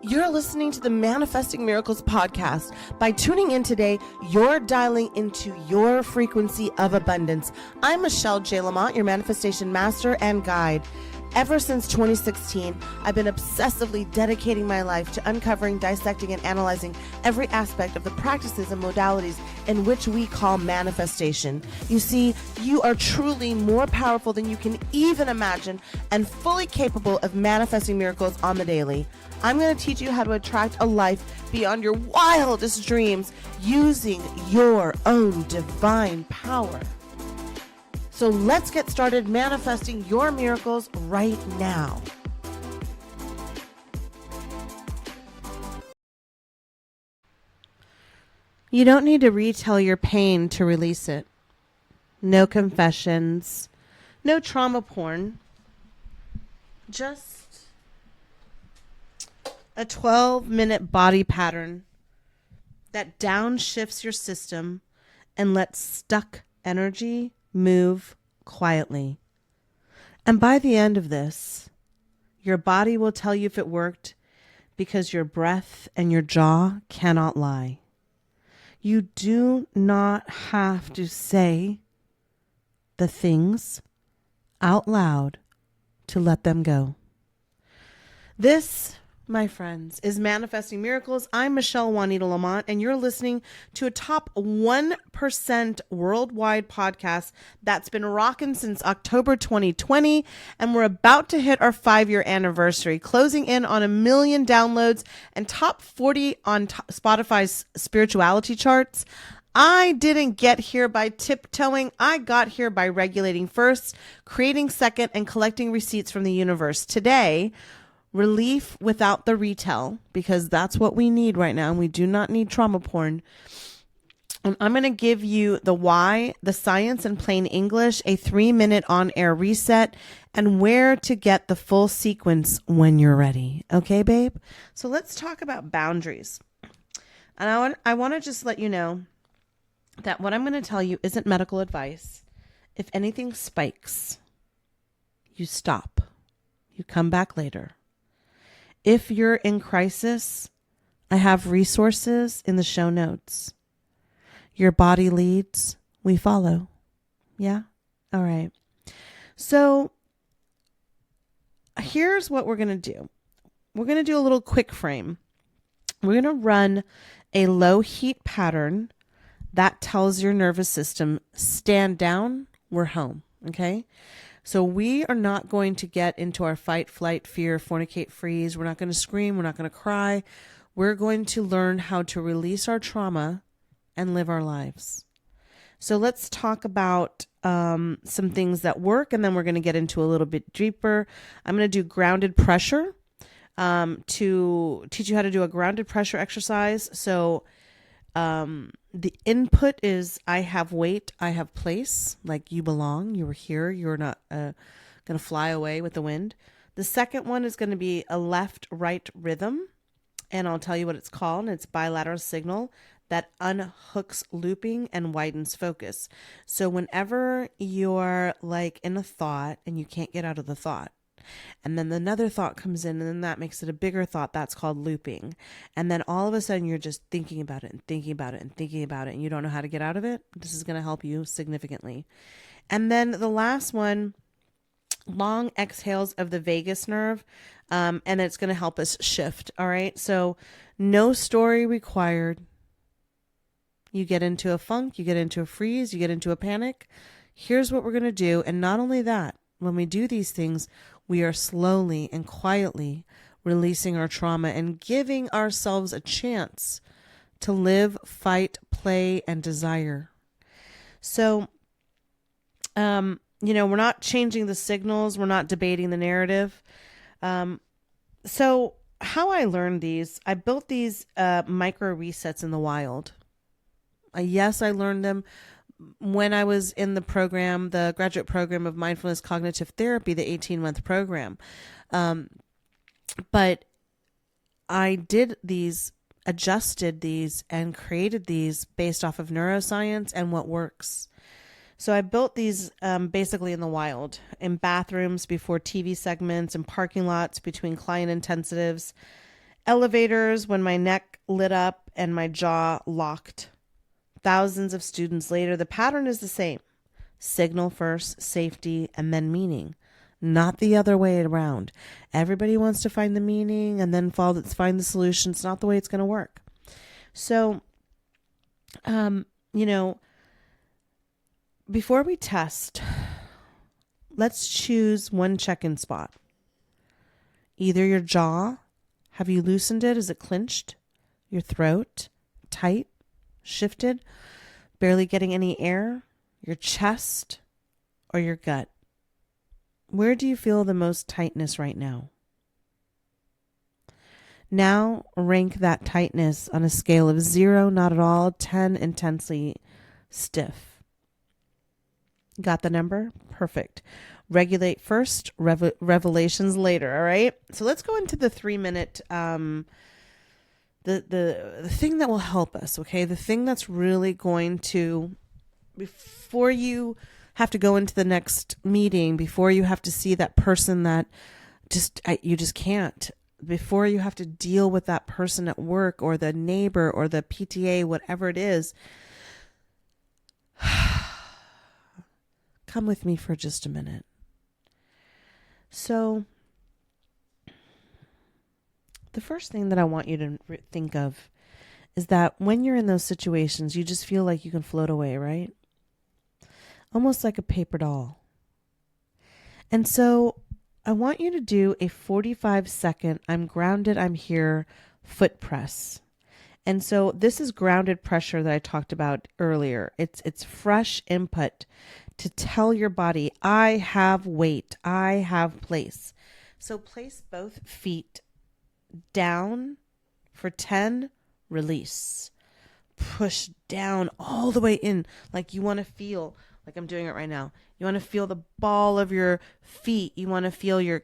You're listening to the Manifesting Miracles podcast. By tuning in today, you're dialing into your frequency of abundance. I'm Michelle J. Lamont, your manifestation master and guide. Ever since 2016, I've been obsessively dedicating my life to uncovering, dissecting, and analyzing every aspect of the practices and modalities in which we call manifestation. You see, you are truly more powerful than you can even imagine and fully capable of manifesting miracles on the daily. I'm going to teach you how to attract a life beyond your wildest dreams using your own divine power. So let's get started manifesting your miracles right now. You don't need to retell your pain to release it. No confessions, no trauma porn, just a 12-minute body pattern that downshifts your system and lets stuck energy move quietly. And by the end of this, your body will tell you if it worked because your breath and your jaw cannot lie. You do not have to say the things out loud to let them go. This, my friends, is Manifesting Miracles. I'm Michelle Juanita Lamont, and you're listening to a top 1% worldwide podcast that's been rocking since October 2020, and we're about to hit our 5-year anniversary, closing in on 1 million downloads and top 40 on Spotify's spirituality charts. I didn't get here by tiptoeing. I got here by regulating first, creating second, and collecting receipts from the universe. Today, relief without the retell, because that's what we need right now. And we do not need trauma porn. And I'm going to give you the why, the science in plain English, a 3-minute on-air reset, and where to get the full sequence when you're ready. Okay, babe? So let's talk about boundaries. And I want to just let you know that what I'm going to tell you isn't medical advice. If anything spikes, you stop. You come back later. If you're in crisis, I have resources in the show notes. Your body leads, we follow. Yeah? All right. So here's what we're going to do. We're going to do a little quick frame. We're going to run a low heat pattern that tells your nervous system, stand down, we're home. Okay? So we are not going to get into our fight, flight, fear, fornicate, freeze. We're not going to scream. We're not going to cry. We're going to learn how to release our trauma and live our lives. So let's talk about some things that work, and then we're going to get into a little bit deeper. I'm going to do grounded pressure to teach you how to do a grounded pressure exercise. So the input is I have weight, I have place, like you belong, you were here, you're not going to fly away with the wind. The second one is going to be a left-right rhythm, and I'll tell you what it's called. And it's bilateral signal that unhooks looping and widens focus. So whenever you're like in a thought and you can't get out of the thought, and then another thought comes in, and then that makes it a bigger thought. That's called looping. And then all of a sudden you're just thinking about it and thinking about it and thinking about it, and you don't know how to get out of it. This is going to help you significantly. And then the last one, long exhales of the vagus nerve, and it's going to help us shift. All right. So no story required. You get into a funk, you get into a freeze, you get into a panic. Here's what we're going to do. And not only that, when we do these things, we are slowly and quietly releasing our trauma and giving ourselves a chance to live, fight, play, and desire. So, we're not changing the signals. We're not debating the narrative. So how I learned these, I built these micro resets in the wild. Yes, I learned them when I was in the program, the graduate program of mindfulness cognitive therapy, the 18-month program. But I did these, adjusted these, and created these based off of neuroscience and what works. So I built these basically in the wild, in bathrooms before TV segments, in parking lots between client intensives. Elevators when my neck lit up and my jaw locked. Thousands of students later, the pattern is the same. Signal first, safety, and then meaning. Not the other way around. Everybody wants to find the meaning and then find the solution. It's not the way it's going to work. So, before we test, let's choose one check-in spot. Either your jaw, have you loosened it? Is it clenched? Your throat, tight, shifted, barely getting any air? Your chest or your gut? Where do you feel the most tightness right now? Now rank that tightness on a scale of 0, not at all, 10, intensely stiff. Got the number? Perfect. Regulate first, revelations later, all right? So let's go into the 3-minute, the thing that will help us, okay? The thing that's really going to, before you have to go into the next meeting, before you have to see that person that you just can't, before you have to deal with that person at work or the neighbor or the PTA, whatever it is, come with me for just a minute. So, the first thing that I want you to think of is that when you're in those situations, you just feel like you can float away, right? Almost like a paper doll. And so I want you to do a 45-second, I'm grounded, I'm here, foot press. And so this is grounded pressure that I talked about earlier. It's fresh input to tell your body, I have weight, I have place. So place both feet down for 10, release. Push down all the way in, like you want to feel, like I'm doing it right now. You want to feel the ball of your feet. You want to feel your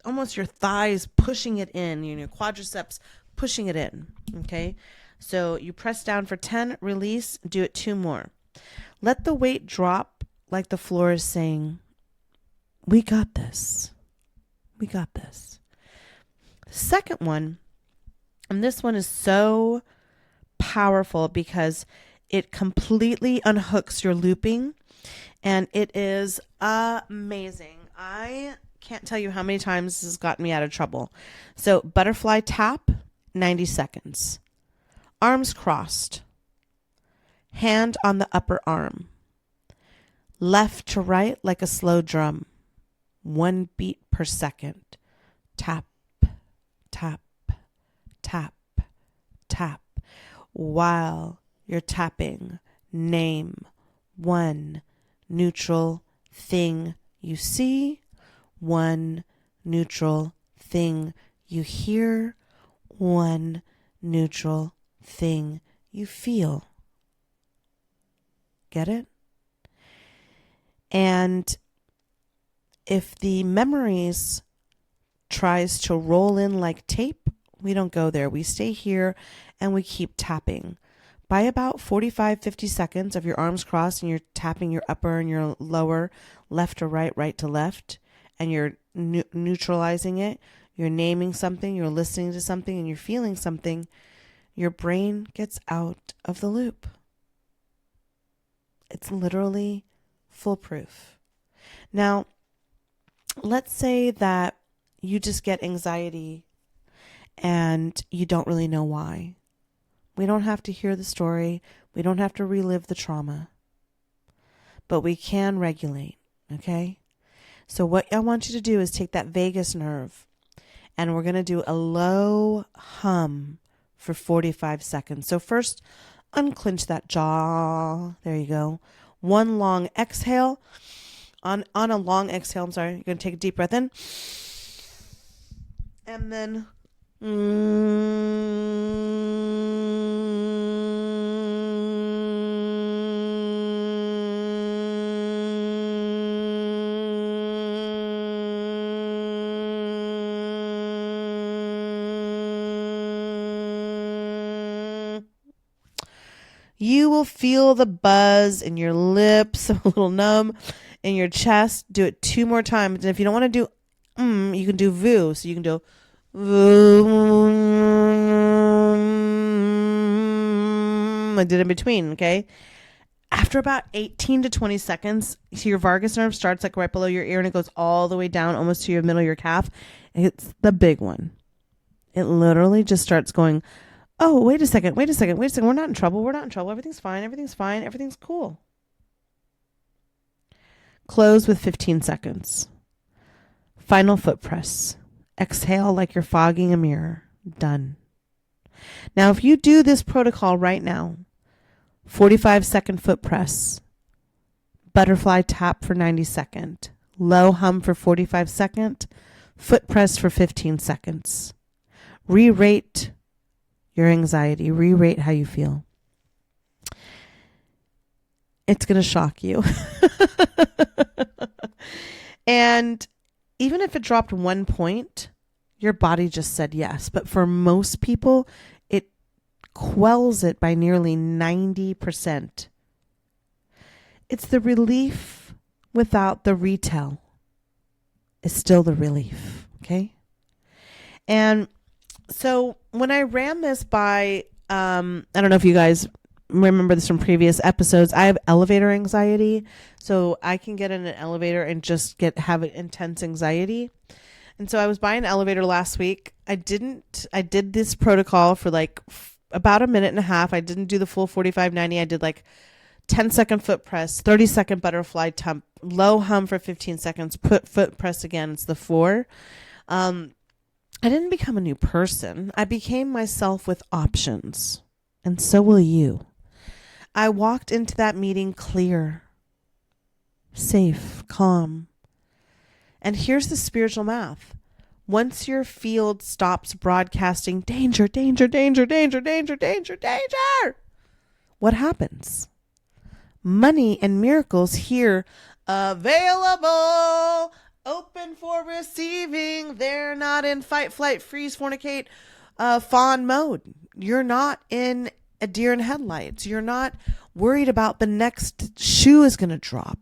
almost your thighs pushing it in, your quadriceps pushing it in. Okay. So you press down for 10, release, do it 2 more. Let the weight drop like the floor is saying, we got this. We got this. The second one, and this one is so powerful because it completely unhooks your looping. And it is amazing. I can't tell you how many times this has gotten me out of trouble. So butterfly tap, 90 seconds. Arms crossed. Hand on the upper arm. Left to right like a slow drum. 1 beat per second. Tap, tap, tap, tap. While you're tapping, name 1 neutral thing you see, 1 neutral thing you hear, 1 neutral thing you feel. Get it? And if the memories tries to roll in like tape, we don't go there. We stay here and we keep tapping. By about 45, 50 seconds of your arms crossed and you're tapping your upper and your lower, left to right, right to left, and you're neutralizing it, you're naming something, you're listening to something, and you're feeling something, your brain gets out of the loop. It's literally foolproof. Now, let's say that you just get anxiety and you don't really know why. We don't have to hear the story. We don't have to relive the trauma. But we can regulate, okay? So what I want you to do is take that vagus nerve and we're going to do a low hum for 45 seconds. So first, unclench that jaw. There you go. 1 long exhale. On a long exhale, you're going to take a deep breath in. And then you will feel the buzz in your lips, a little numb in your chest. Do it 2 more times. And if you don't want to do you can do VU. So you can do I did in between, okay? After about 18 to 20 seconds, so your vagus nerve starts like right below your ear and it goes all the way down almost to your middle of your calf. It's the big one. It literally just starts going, oh, wait a second. We're not in trouble. Everything's fine. Everything's cool. Close with 15 seconds. Final foot press. Exhale like you're fogging a mirror. Done. Now, if you do this protocol right now, 45-second foot press, butterfly tap for 90 seconds, low hum for 45 seconds, foot press for 15 seconds. Re-rate your anxiety. Re-rate how you feel. It's going to shock you. And even if it dropped 1 point, your body just said yes. But for most people, it quells it by nearly 90%. It's the relief without the retail. It's still the relief, okay? And so when I ran this by, I don't know if you guys remember this from previous episodes. I have elevator anxiety, so I can get in an elevator and just have intense anxiety. And so I was by an elevator last week. I did this protocol for like about a minute and a half. I didn't do the full 45-90. I did like 10-second foot press, 30-second butterfly tap, low hum for 15 seconds, foot press again. It's the 4. I didn't become a new person. I became myself with options. And so will you. I walked into that meeting clear, safe, calm. And here's the spiritual math. Once your field stops broadcasting danger, danger, danger, danger, danger, danger, danger, what happens? Money and miracles here, available, open for receiving. They're not in fight, flight, freeze, fornicate, fawn mode. You're not in a deer in headlights. You're not worried about the next shoe is going to drop.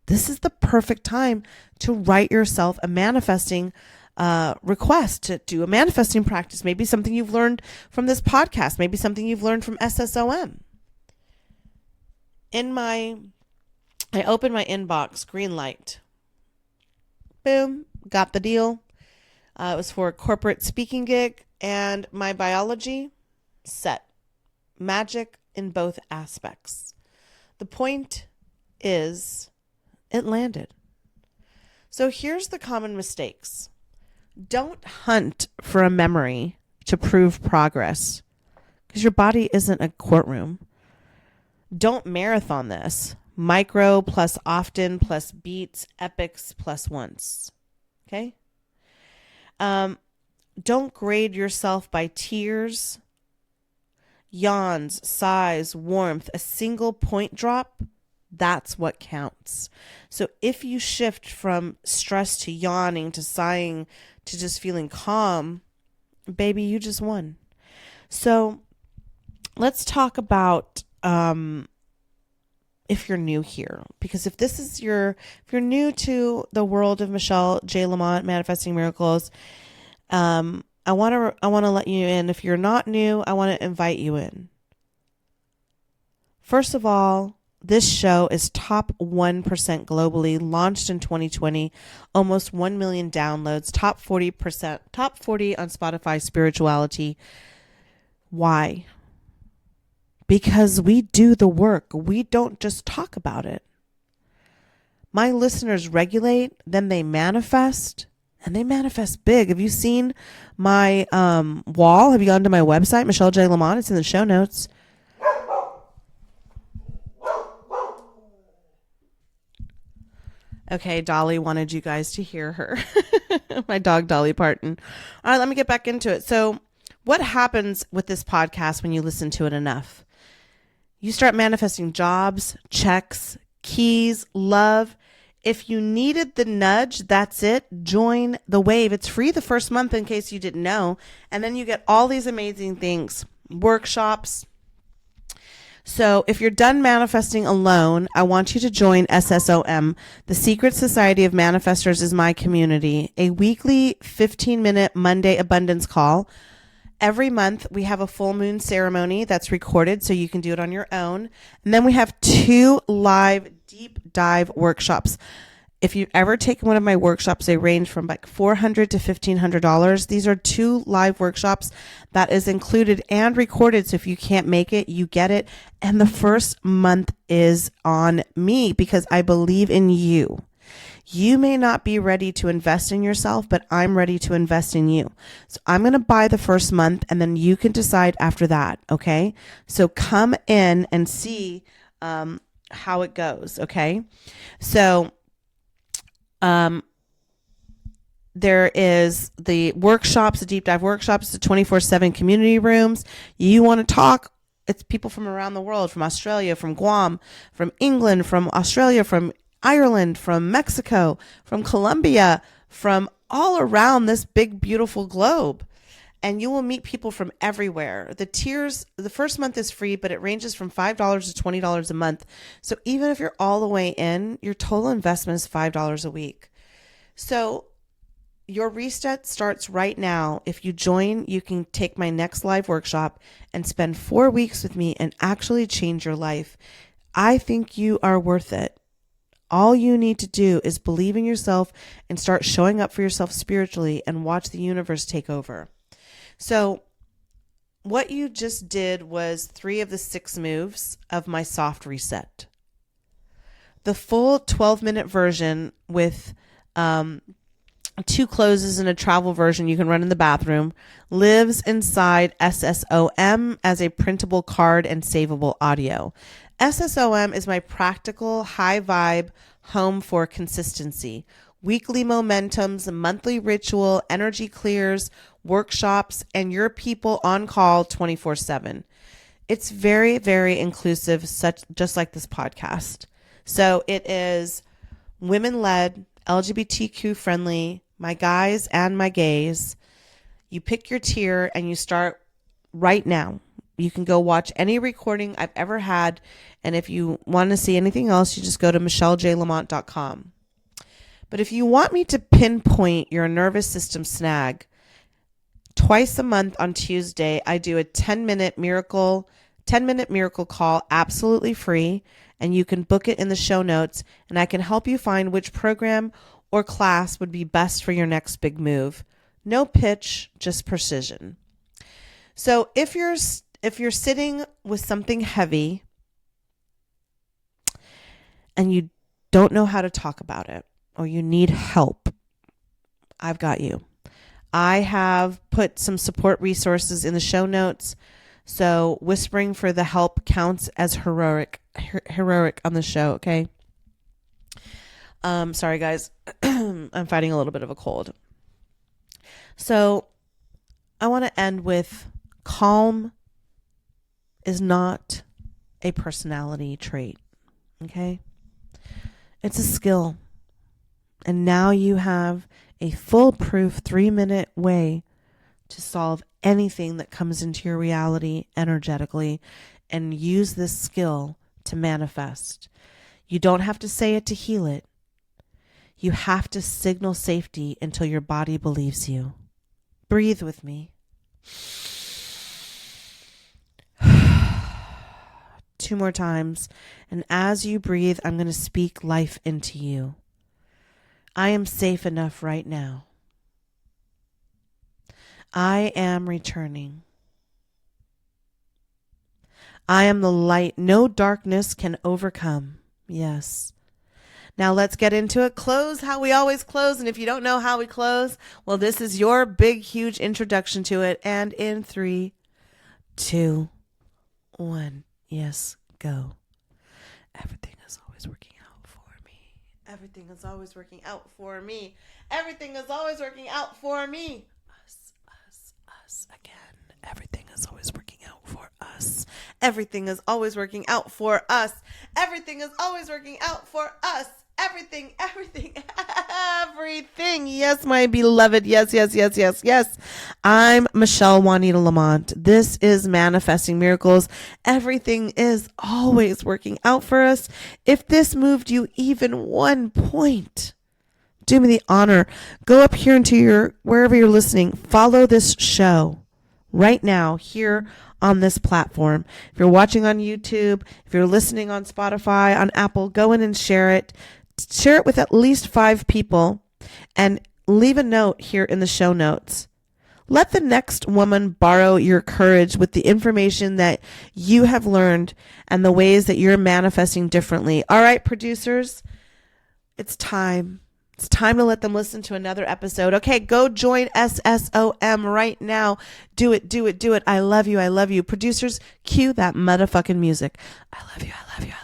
This is the perfect time to write yourself a manifesting request, to do a manifesting practice. Maybe something you've learned from this podcast. Maybe something you've learned from SSOM. I opened my inbox, green light. Boom, got the deal. It was for a corporate speaking gig, and my biology set. Magic in both aspects. The point is, it landed. So here's the common mistakes. Don't hunt for a memory to prove progress, because your body isn't a courtroom. Don't marathon this. Micro plus often plus beats, epics plus once. Okay? Don't grade yourself by tears, yawns, sighs, warmth. A single point drop, that's what counts. So if you shift from stress to yawning to sighing to just feeling calm, baby, you just won. So let's talk about if you're new here, because if you're new to the world of Michelle J. Lamont, Manifesting Miracles, I want to let you in. If you're not new, I want to invite you in. First of all, this show is top 1% globally, launched in 2020, almost 1 million downloads, top 40 on Spotify spirituality. Why? Because we do the work. We don't just talk about it. My listeners regulate, then they manifest, and they manifest big. Have you seen my wall? Have you gone to my website, Michelle J. Lamont? It's in the show notes. Okay, Dolly wanted you guys to hear her. My dog, Dolly Parton. All right, let me get back into it. So what happens with this podcast when you listen to it enough? You start manifesting jobs, checks, keys, love. If you needed the nudge, that's it. Join the wave. It's free the first month in case you didn't know. And then you get all these amazing things, workshops, So if you're done manifesting alone, I want you to join SSOM. The Secret Society of Manifestors is my community, a weekly 15-minute Monday abundance call. Every month, we have a full moon ceremony that's recorded so you can do it on your own. And then we have 2 live deep dive workshops. If you've ever taken one of my workshops, they range from like $400 to $1,500. These are 2 live workshops that is included and recorded. So if you can't make it, you get it. And the first month is on me because I believe in you. You may not be ready to invest in yourself, but I'm ready to invest in you. So I'm going to buy the first month and then you can decide after that. Okay. So come in and see, how it goes. Okay. So, there is the workshops, the deep dive workshops, the 24/7 community rooms. You want to talk? It's people from around the world, from Australia, from Guam, from England, from Australia, from Ireland, from Mexico, from Colombia, from all around this big, beautiful globe. And you will meet people from everywhere. The tiers, the first month is free, but it ranges from $5 to $20 a month. So even if you're all the way in, your total investment is $5 a week. So your reset starts right now. If you join, you can take my next live workshop and spend 4 weeks with me and actually change your life. I think you are worth it. All you need to do is believe in yourself and start showing up for yourself spiritually and watch the universe take over. So what you just did was 3 of the 6 moves of my soft reset. The full 12-minute version with 2 closes and a travel version you can run in the bathroom lives inside SSOM as a printable card and savable audio. SSOM is my practical, high vibe home for consistency. Weekly momentums, monthly ritual, energy clears, workshops, and your people on call 24/7. It's very, very inclusive, just like this podcast. So it is women-led, LGBTQ friendly, my guys and my gays. You pick your tier and you start right now. You can go watch any recording I've ever had. And if you want to see anything else, you just go to michellejlamont.com. But if you want me to pinpoint your nervous system snag, twice a month on Tuesday, I do a 10-minute miracle call, absolutely free. And you can book it in the show notes, and I can help you find which program or class would be best for your next big move. No pitch, just precision. So if you're sitting with something heavy and you don't know how to talk about it, or you need help, I've got you. I have put some support resources in the show notes. So whispering for the help counts as heroic on the show, okay? Sorry guys, I'm fighting a little bit of a cold. So I want to end with calm is not a personality trait, okay? It's a skill. And now you have a foolproof 3-minute way to solve anything that comes into your reality energetically, and use this skill to manifest. You don't have to say it to heal it. You have to signal safety until your body believes you. Breathe with me. 2 more times. And as you breathe, I'm going to speak life into you. I am safe enough right now. I am returning. I am the light no darkness can overcome. Yes. Now let's get into it. Close how we always close. And if you don't know how we close, well, this is your big, huge introduction to it. And in 3, 2, 1. Yes, go. Everything is always working out for me. Everything is always working out for me. Everything is always working out for me. Us again. Everything is always working out for us. Everything is always working out for us. Everything is always working out for us. everything, everything, everything. Yes, my beloved. Yes, yes, yes, yes, yes. I'm Michelle Juanita Lamont. This is Manifesting Miracles. Everything is always working out for us. If this moved you even 1 point, do me the honor. Go up here into wherever you're listening. Follow this show right now here on this platform. If you're watching on YouTube, if you're listening on Spotify, on Apple, go in and share it. Share it with at least 5 people and leave a note here in the show notes. Let the next woman borrow your courage with the information that you have learned and the ways that you're manifesting differently. All right, producers, it's time. It's time to let them listen to another episode. Okay, go join SSOM right now. Do it, do it, do it. I love you. I love you. Producers, cue that motherfucking music. I love you. I love you.